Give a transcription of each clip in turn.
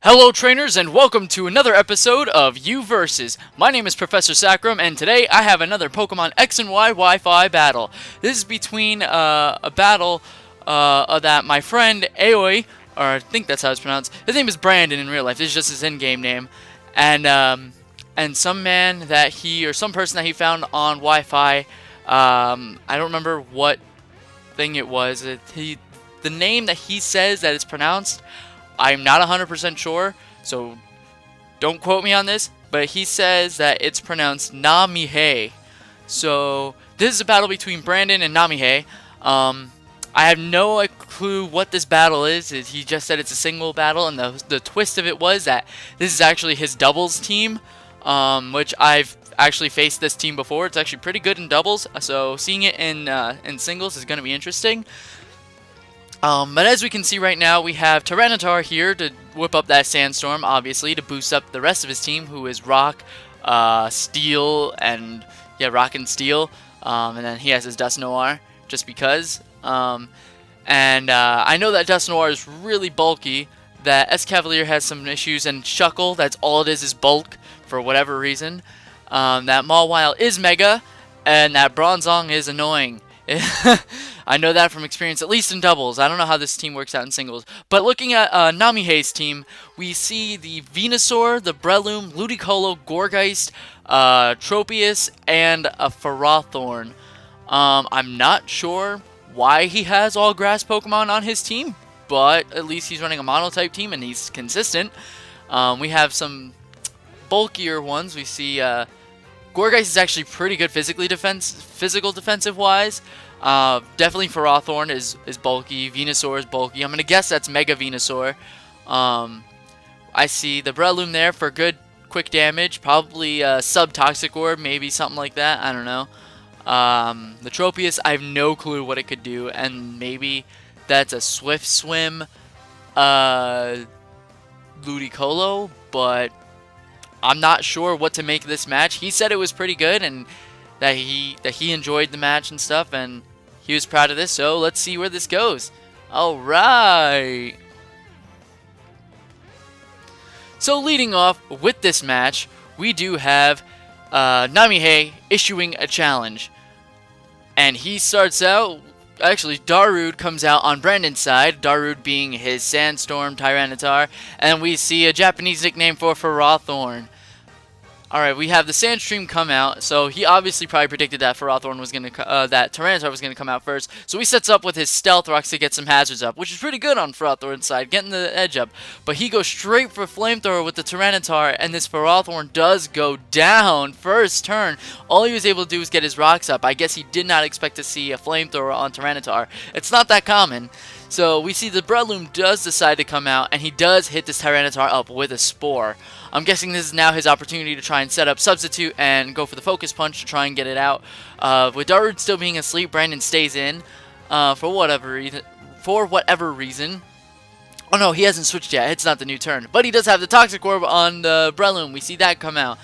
Hello trainers and welcome to another episode of You Versus. My name is Professor Sacrum and today I have another Pokemon X and Y Wi-Fi battle. This is between a battle that my friend Aoi, or I think that's how it's pronounced, his name is Brandon in real life, this is just his in-game name, and some man that he, or some person that he found on Wi-Fi, I don't remember what thing it was, the name that he says that it's pronounced, I'm not 100% sure, so don't quote me on this, but he says that it's pronounced Namihei. So this is a battle between Brandon and Namihei. I have no clue what this battle is. He just said it's a single battle, and the twist of it was that this is actually his doubles team, which I've actually faced this team before. It's actually pretty good in doubles, so seeing it in singles is going to be interesting. But as we can see right now, we have Tyranitar here to whip up that Sandstorm, obviously, to boost up the rest of his team, who is Rock, Steel, and, yeah, Rock and Steel. And then he has his Dust Noir, just because. I know that Dust Noir is really bulky, that Escavalier has some issues, and Shuckle, that's all it is bulk, for whatever reason. That Mawile is Mega, and that Bronzong is annoying. I know that from experience, at least in doubles. I don't know how this team works out in singles. But looking at Namihei's team, we see the Venusaur, the Breloom, Ludicolo, Gourgeist, Tropius, and a Ferrothorn. I'm not sure why he has all grass Pokemon on his team, but at least he's running a mono-type team and he's consistent. We have some bulkier ones. We see Gourgeist is actually pretty good physical defensive wise. Definitely Ferrothorn is bulky. Venusaur is bulky. I'm gonna guess that's Mega Venusaur. I see the Breloom there for good quick damage. Probably sub-toxic orb, maybe something like that. I don't know. The Tropius, I have no clue what it could do, and maybe that's a Swift Swim Ludicolo, but I'm not sure what to make of this match. He said it was pretty good and that he enjoyed the match and stuff, and he was proud of this. So let's see where this goes. All right. So leading off with this match, we do have Namihei issuing a challenge, and he starts out. Actually, Darude comes out on Brandon's side, Darude being his Sandstorm Tyranitar, and we see a Japanese nickname for Ferrothorn. Alright, we have the Sandstream come out, so he obviously probably predicted that Ferrothorn was gonna, that Tyranitar was gonna come out first. So he sets up with his Stealth Rocks to get some hazards up, which is pretty good on Ferrothorn's side, getting the edge up. But he goes straight for Flamethrower with the Tyranitar, and this Ferrothorn does go down first turn. All he was able to do was get his rocks up. I guess he did not expect to see a Flamethrower on Tyranitar. It's not that common. So we see the Breloom does decide to come out, and he does hit this Tyranitar up with a Spore. I'm guessing this is now his opportunity to try and set up Substitute and go for the Focus Punch to try and get it out. With Darude still being asleep, Brandon stays in for whatever reason. Oh no, he hasn't switched yet. It's not the new turn. But he does have the Toxic Orb on the Breloom. We see that come out.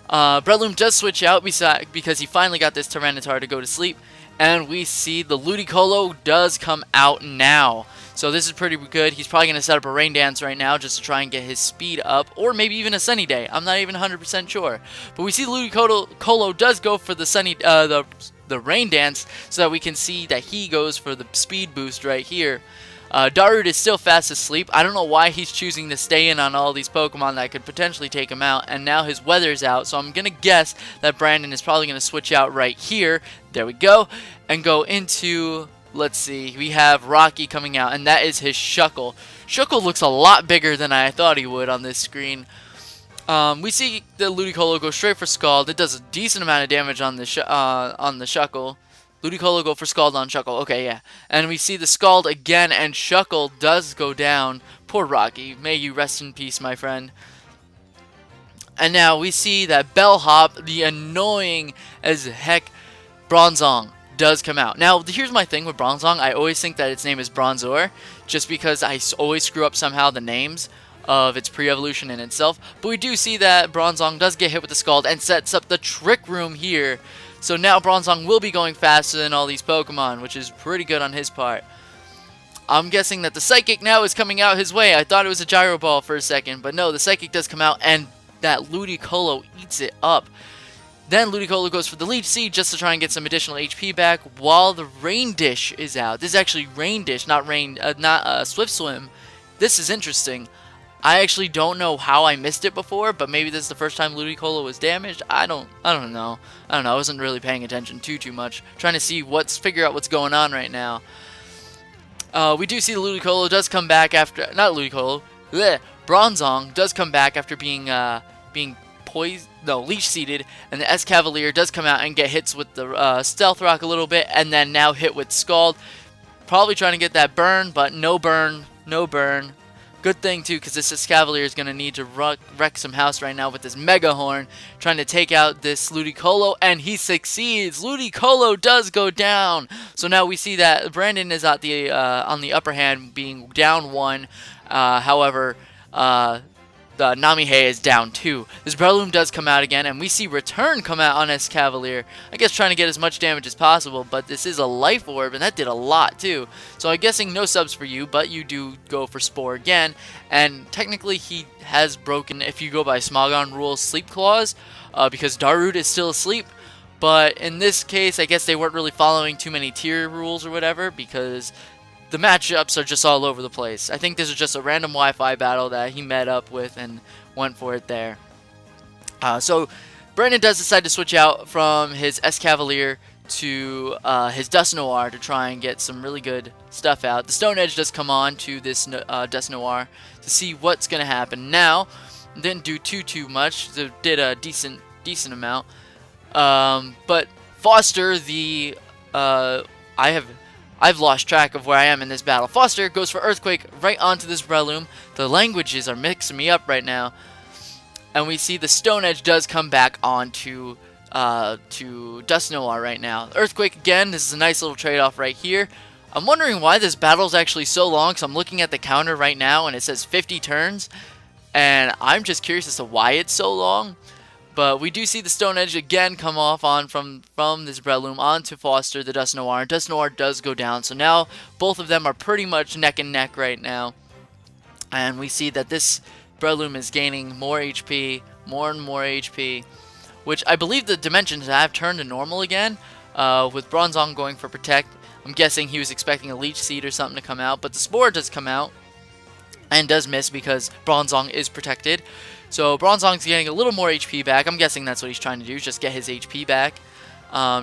Breloom does switch out because he finally got this Tyranitar to go to sleep. And we see the Ludicolo does come out now. So this is pretty good. He's probably going to set up a Rain Dance right now just to try and get his speed up. Or maybe even a Sunny Day. I'm not even 100% sure. But we see Ludicolo does go for the the Rain Dance so that we can see that he goes for the speed boost right here. Darude is still fast asleep. I don't know why he's choosing to stay in on all these Pokemon that could potentially take him out. And now his weather's out. So I'm going to guess that Brandon is probably going to switch out right here. There we go. And go into, let's see, we have Rocky coming out. And that is his Shuckle. Shuckle looks a lot bigger than I thought he would on this screen. We see the Ludicolo go straight for Scald. It does a decent amount of damage on the Shuckle. Ludicolo go for Scald on Shuckle. Okay, yeah. And we see the Scald again, and Shuckle does go down. Poor Rocky. May you rest in peace, my friend. And now we see that Bellhop, the annoying as heck Bronzong, does come out. Now, here's my thing with Bronzong. I always think that its name is Bronzor, just because I always screw up somehow the names of its pre-evolution in itself. But we do see that Bronzong does get hit with the Scald and sets up the Trick Room here. So now Bronzong will be going faster than all these Pokemon, which is pretty good on his part. I'm guessing that the Psychic now is coming out his way. I thought it was a Gyro Ball for a second, but no, the Psychic does come out, and that Ludicolo eats it up. Then Ludicolo goes for the Leech Seed just to try and get some additional HP back while the Rain Dish is out. This is actually Rain Dish, not Swift Swim. This is interesting. I actually don't know how I missed it before, but maybe this is the first time Ludicolo was damaged. I don't know. I wasn't really paying attention too much. Trying to figure out what's going on right now. We do see the Ludicolo does come back after, not Ludicolo, Bronzong does come back after being Leech Seeded, and the Escavalier does come out and get hits with the Stealth Rock a little bit, and then now hit with Scald. Probably trying to get that burn, but no burn. Good thing too, because this Escavalier is going to need to wreck some house right now with this Mega Horn, trying to take out this Ludicolo, and he succeeds. Ludicolo does go down. So now we see that Brandon is at the on the upper hand, being down 1. However, the Namihei is down 2. This Breloom does come out again, and we see Return come out on Escavalier. I guess trying to get as much damage as possible, but this is a Life Orb, and that did a lot too. So I'm guessing no subs for you, but you do go for Spore again. And technically he has broken, if you go by Smogon rules, Sleep Clause, because Darude is still asleep. But in this case, I guess they weren't really following too many tier rules or whatever, because the matchups are just all over the place. I think this is just a random Wi-Fi battle that he met up with and went for it there. So Brandon does decide to switch out from his Escavalier to his Dusknoir to try and get some really good stuff out. The Stone Edge does come on to this Dusknoir to see what's going to happen. Now, didn't do too much. So did a decent amount. But Foster, I've lost track of where I am in this battle. Foster goes for Earthquake right onto this Breloom. The languages are mixing me up right now. And we see the Stone Edge does come back onto to Dusknoir right now. Earthquake again, this is a nice little trade-off right here. I'm wondering why this battle is actually so long, because I'm looking at the counter right now and it says 50 turns. And I'm just curious as to why it's so long. But we do see the Stone Edge again come off from this Breloom onto Foster, the Dusknoir. And Dusknoir does go down. So now both of them are pretty much neck and neck right now. And we see that this Breloom is gaining more HP, more and more HP. Which I believe the dimensions have turned to normal again. With Bronzong going for Protect. I'm guessing he was expecting a Leech Seed or something to come out. But the Spore does come out. And does miss because Bronzong is protected. So Bronzong's getting a little more HP back. I'm guessing that's what he's trying to do, just get his HP back,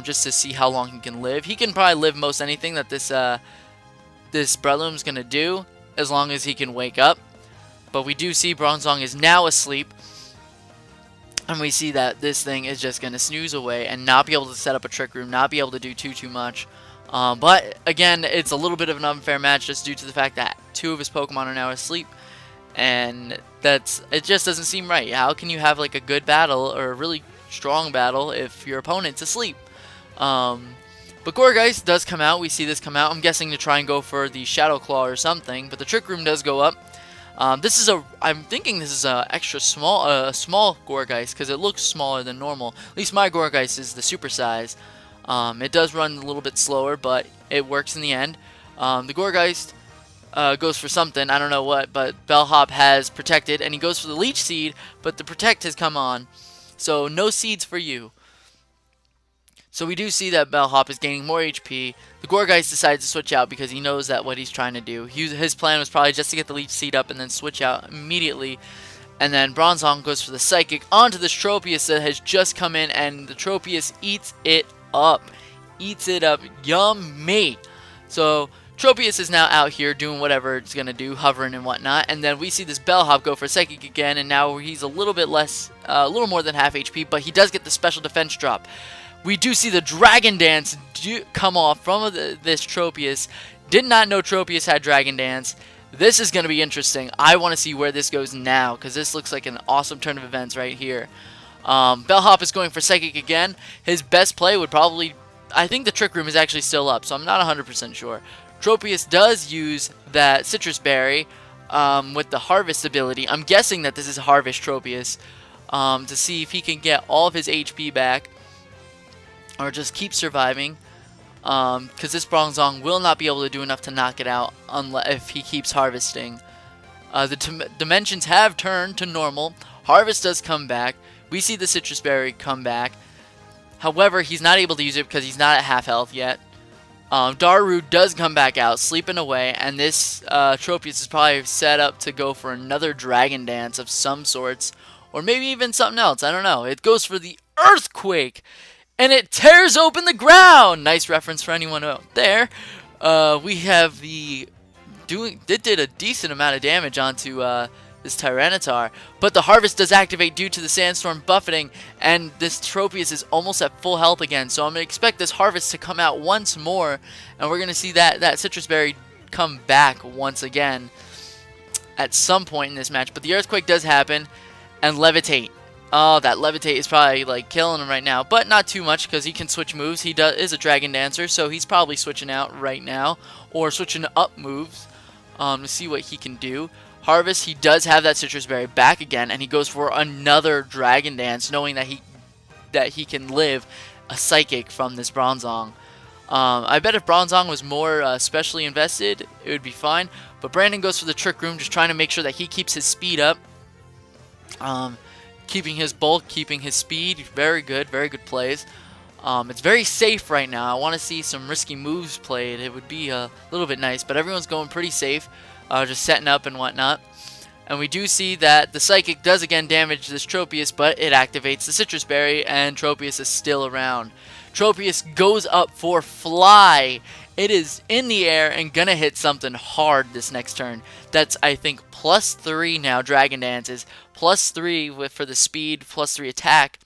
just to see how long he can live. He can probably live most anything that this Breloom's gonna do, as long as he can wake up. But we do see Bronzong is now asleep, and we see that this thing is just gonna snooze away and not be able to set up a Trick Room, not be able to do too much. But again, it's a little bit of an unfair match just due to the fact that 2 of his Pokemon are now asleep. And it just doesn't seem right. How can you have like a good battle or a really strong battle if your opponent's asleep? But Gourgeist does come out. We see this come out. I'm guessing to try and go for the Shadow Claw or something. But the Trick Room does go up. I'm thinking this is a extra small, small Gourgeist because it looks smaller than normal. At least my Gourgeist is the super size. It does run a little bit slower, but it works in the end. The Gourgeist goes for something, I don't know what, but Bellhop has protected, and he goes for the Leech Seed, but the Protect has come on. So no seeds for you. So we do see that Bellhop is gaining more HP. The Gourgeist decides to switch out because he knows that what he's trying to do. His plan was probably just to get the Leech Seed up and then switch out immediately. And then Bronzong goes for the Psychic onto this Tropius that has just come in, and the Tropius eats it up. Eats it up. Yummy. So Tropius is now out here doing whatever it's going to do, hovering and whatnot. And then we see this Bellhop go for Psychic again, and now he's a little bit less, a little more than half HP, but he does get the special defense drop. We do see the Dragon Dance come off from this Tropius. Did not know Tropius had Dragon Dance. This is going to be interesting. I want to see where this goes now, because this looks like an awesome turn of events right here. Bellhop is going for Psychic again. His best play would probably, I think the Trick Room is actually still up, so I'm not 100% sure. Tropius does use that Citrus Berry with the Harvest ability. I'm guessing that this is Harvest Tropius to see if he can get all of his HP back or just keep surviving. because this Bronzong will not be able to do enough to knock it out unless if he keeps harvesting. The dimensions have turned to normal. Harvest does come back. We see the Citrus Berry come back. However, he's not able to use it because he's not at half health yet. Darude does come back out, sleeping away, and this Tropius is probably set up to go for another Dragon Dance of some sorts, or maybe even something else. I don't know. It goes for the Earthquake, and it tears open the ground. Nice reference for anyone out there. We have the did a decent amount of damage onto this Tyranitar, but the Harvest does activate due to the Sandstorm buffeting, and this Tropius is almost at full health again, so I'm going to expect this Harvest to come out once more, and we're going to see that Citrus Berry come back once again at some point in this match. But the Earthquake does happen, and Levitate. Oh, that Levitate is probably like killing him right now, but not too much because he can switch moves. He is a Dragon Dancer, so he's probably switching out right now, or switching up moves to see what he can do. Harvest, he does have that Citrus Berry back again, and he goes for another Dragon Dance, knowing that he can live a Psychic from this Bronzong. I bet if Bronzong was more specially invested, it would be fine. But Brandon goes for the Trick Room, just trying to make sure that he keeps his speed up. Keeping his bulk, keeping his speed. Very good plays. It's very safe right now. I want to see some risky moves played. It would be a little bit nice, but everyone's going pretty safe. Just setting up and whatnot. And we do see that the Psychic does again damage this Tropius, but it activates the Citrus Berry, and Tropius is still around. Tropius goes up for Fly. It is in the air and gonna hit something hard this next turn. That's, I think, +3 now. Dragon Dances +3 for the speed, +3 attack.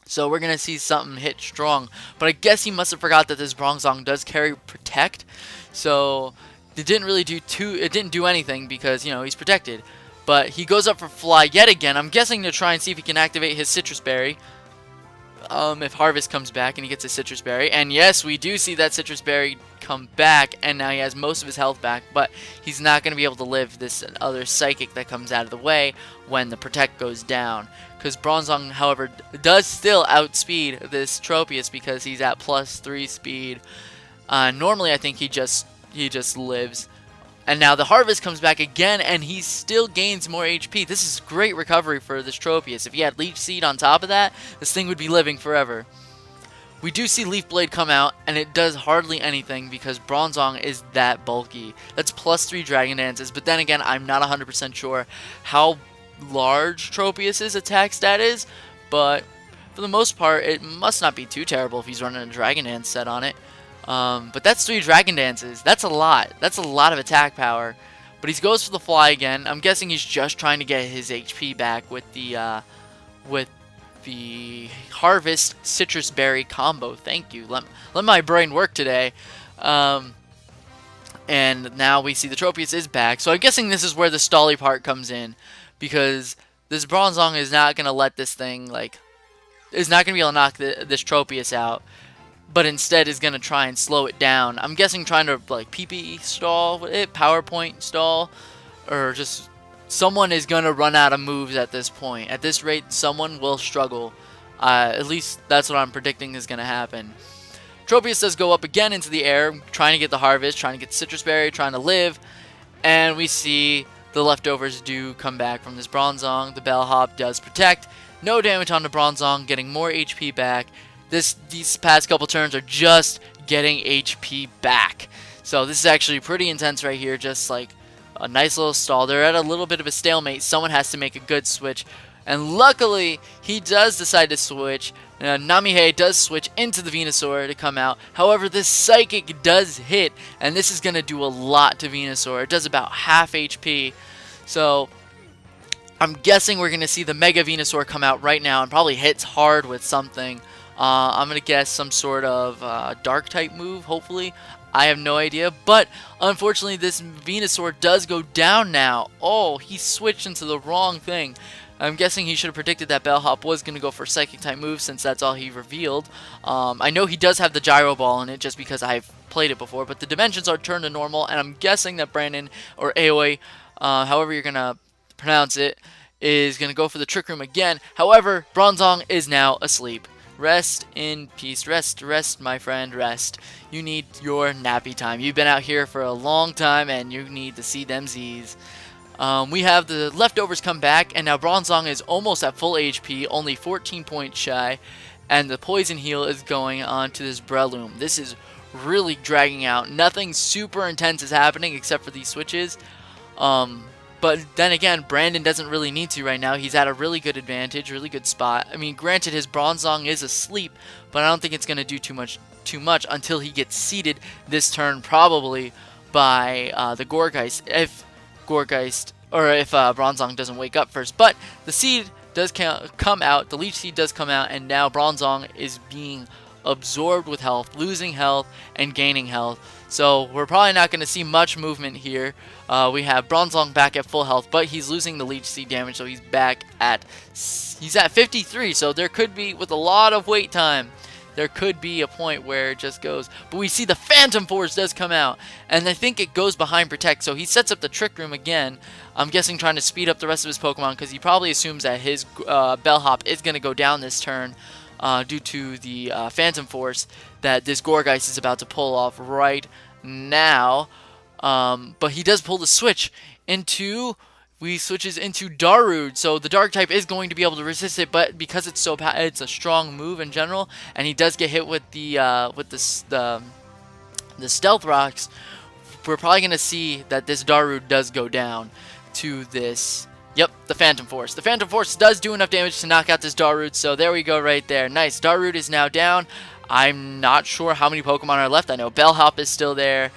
So we're gonna see something hit strong. But I guess he must have forgot that this Bronzong does carry Protect. So it didn't really do it didn't do anything because, you know, he's protected. But he goes up for Fly yet again. I'm guessing to try and see if he can activate his Citrus Berry. If Harvest comes back and he gets a Citrus Berry. And yes, we do see that Citrus Berry come back, and now he has most of his health back, but he's not going to be able to live this other Psychic that comes out of the way when the Protect goes down. Because Bronzong, however, does still outspeed this Tropius because he's at +3 speed. Normally, I think he just lives. And now the Harvest comes back again, and he still gains more HP. This is great recovery for this Tropius. If he had Leech Seed on top of that, this thing would be living forever. We do see Leaf Blade come out, and it does hardly anything because Bronzong is that bulky. That's +3 Dragon Dances, but then again, I'm not 100% sure how large Tropius's attack stat is, but for the most part, it must not be too terrible if he's running a Dragon Dance set on it. But that's 3 Dragon Dances. That's a lot. That's a lot of attack power. But he goes for the Fly again. I'm guessing he's just trying to get his HP back with the Harvest Citrus Berry combo. Thank you. Let my brain work today. And now we see the Tropius is back. So I'm guessing this is where the stally part comes in, because this Bronzong is not gonna let this thing is not gonna be able to knock this Tropius out, but instead is going to try and slow it down. I'm guessing trying to like PP stall it, PowerPoint stall, or just someone is going to run out of moves at this point. At this rate, someone will struggle. At least that's what I'm predicting is going to happen. Tropius does go up again into the air, trying to get the Harvest, trying to get the Citrus Berry, trying to live, and we see the leftovers do come back from this Bronzong. The Bellhop does protect. No damage on the Bronzong, getting more HP back. These past couple turns are just getting HP back. So this is actually pretty intense right here. Just like a nice little stall. They're at a little bit of a stalemate. Someone has to make a good switch. And luckily, he does decide to switch. Namihei does switch into the Venusaur to come out. However, this Psychic does hit. And this is going to do a lot to Venusaur. It does about half HP. So I'm guessing we're going to see the Mega Venusaur come out right now. And probably hits hard with something. I'm going to guess some sort of dark type move, hopefully. I have no idea, but unfortunately this Venusaur does go down now. Oh, he switched into the wrong thing. I'm guessing he should have predicted that Bellhop was going to go for Psychic type move since that's all he revealed. I know he does have the Gyro Ball in it just because I've played it before, but the dimensions are turned to normal, and I'm guessing that Brandon, or Aoi, however you're going to pronounce it, is going to go for the Trick Room again. However, Bronzong is now asleep. Rest in peace. Rest, my friend, rest. You need your nappy time. You've been out here for a long time, and you need to see them Z's. We have the leftovers come back, and now Bronzong is almost at full HP, only 14 points shy, and the poison heal is going on to this Breloom. This is really dragging out. Nothing super intense is happening except for these switches. But then again, Brandon doesn't really need to right now. He's at a really good advantage, really good spot. I mean, granted, his Bronzong is asleep, but I don't think it's going to do too much until he gets seeded this turn, probably by the Gourgeist, if Bronzong doesn't wake up first. But the seed does come out, the Leech Seed does come out, and now Bronzong is being absorbed with health, losing health and gaining health. So we're probably not going to see much movement here. We have Bronzong back at full health, but he's losing the Leech Seed damage, so he's at 53. So there could be, with a lot of wait time, there could be a point where it just goes. But we see the Phantom Force does come out, and I think it goes behind Protect. So he sets up the Trick Room again. I'm guessing trying to speed up the rest of his Pokemon because he probably assumes that his Bellhop is going to go down this turn. Due to the Phantom Force that this Gourgeist is about to pull off right now. But he does pull the switch into... He switches into Darude, so the Dark type is going to be able to resist it, but because it's it's a strong move in general, and he does get hit with the Stealth Rocks, we're probably going to see that this Darude does go down to this... Yep, the Phantom Force. The Phantom Force does do enough damage to knock out this Darude, so there we go right there. Nice. Darude is now down. I'm not sure how many Pokemon are left. I know Bellhop is still there.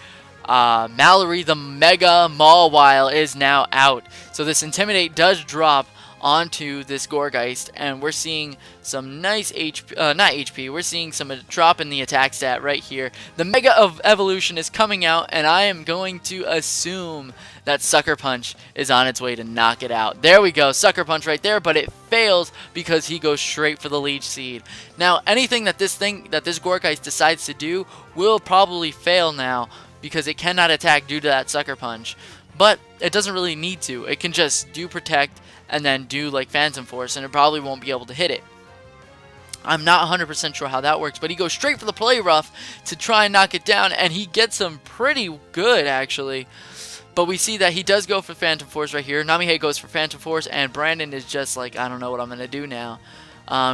Mallory, the Mega Mawile, is now out. So this Intimidate does drop onto this Gourgeist, and we're seeing some nice HP, we're seeing some drop in the attack stat right here. The Mega Evolution is coming out, and I am going to assume that Sucker Punch is on its way to knock it out. There we go, Sucker Punch right there, but it fails because he goes straight for the Leech Seed. Now, anything that this Gourgeist decides to do will probably fail now because it cannot attack due to that Sucker Punch. But it doesn't really need to. It can just do Protect and then do like Phantom Force, and it probably won't be able to hit it. I'm not 100% sure how that works, but he goes straight for the Play Rough to try and knock it down, and he gets them pretty good, actually. But we see that he does go for Phantom Force right here. Namihei goes for Phantom Force, and Brandon is just like, I don't know what I'm going to do now.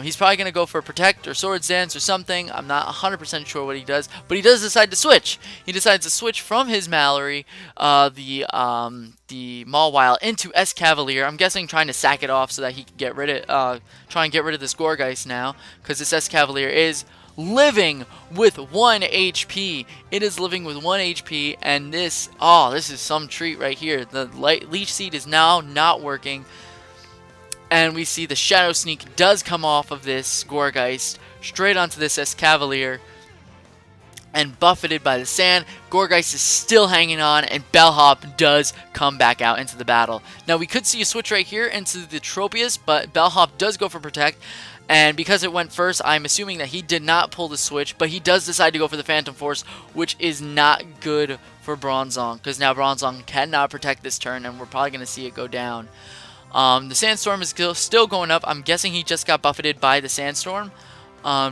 He's probably going to go for Protect or Swords Dance or something. I'm not 100% sure what he does, but he does decide to switch. He decides to switch from his Mallory, the Mawile, into Escavalier. I'm guessing trying to sack it off so that he can get rid of, try and get rid of this Gourgeist now, because this Escavalier is living with 1 HP. It is living with 1 HP, and this is some treat right here. The Leech Seed is now not working. And we see the Shadow Sneak does come off of this Gourgeist straight onto this Escavalier, and buffeted by the sand. Gourgeist is still hanging on, and Bellhop does come back out into the battle. Now we could see a switch right here into the Tropius, but Bellhop does go for Protect, and because it went first, I'm assuming that he did not pull the switch, but he does decide to go for the Phantom Force, which is not good for Bronzong, because now Bronzong cannot protect this turn, and we're probably going to see it go down. The Sandstorm is still going up. I'm guessing he just got buffeted by the Sandstorm,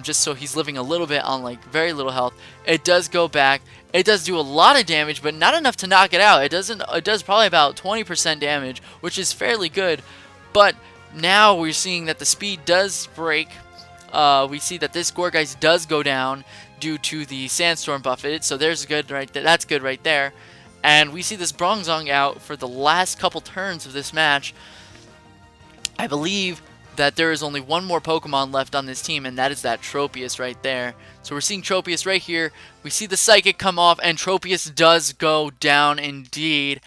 just so he's living a little bit on like very little health. It does go back. It does do a lot of damage, but not enough to knock it out. It does probably about 20% damage, which is fairly good. But now we're seeing that the speed does break. We see that this Gourgeist does go down due to the Sandstorm buffeted. So there's good right there. That's good right there. And we see this Bronzong out for the last couple turns of this match. I believe that there is only one more Pokemon left on this team, and that is that Tropius right there. So we're seeing Tropius right here. We see the Psychic come off, and Tropius does go down indeed.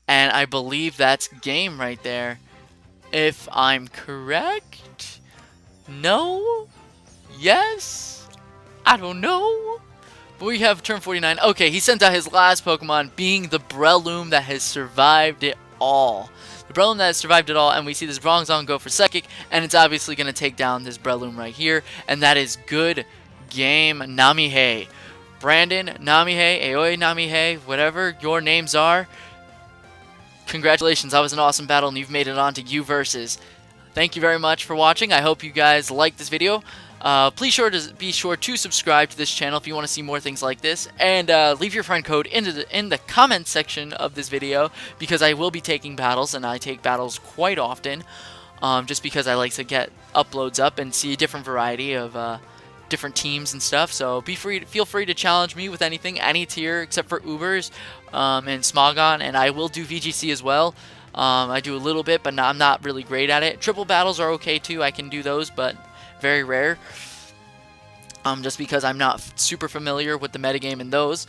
And I believe that's game right there. If I'm correct? No? Yes? I don't know. But we have turn 49. Okay, he sends out his last Pokemon, being the Breloom that has survived it all. The Breloom that has survived it all, and we see this Bronzong go for Psychic, and it's obviously going to take down this Breloom right here, and that is good game, Namihei. Brandon, Namihei, Aoi Namihei, whatever your names are, congratulations, that was an awesome battle, and you've made it on to U Versus. Thank you very much for watching. I hope you guys liked this video. Please be sure to subscribe to this channel if you want to see more things like this, and leave your friend code in the comment section of this video, because I will be taking battles, and I take battles quite often, just because I like to get uploads up and see a different variety of different teams and stuff. So feel free to challenge me with anything, any tier except for Ubers and Smogon, and I will do VGC as well. I do a little bit, but I'm not really great at it. Triple battles are okay too. I can do those, but very rare. Just because I'm not super familiar with the metagame in those.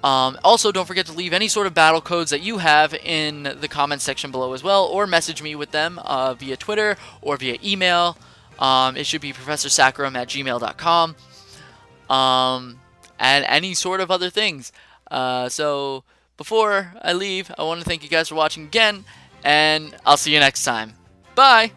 Also, don't forget to leave any sort of battle codes that you have in the comments section below as well, or message me with them via Twitter or via email. It should be professorsaccharum@gmail.com. And any sort of other things. So before I leave, I want to thank you guys for watching again, and I'll see you next time. Bye!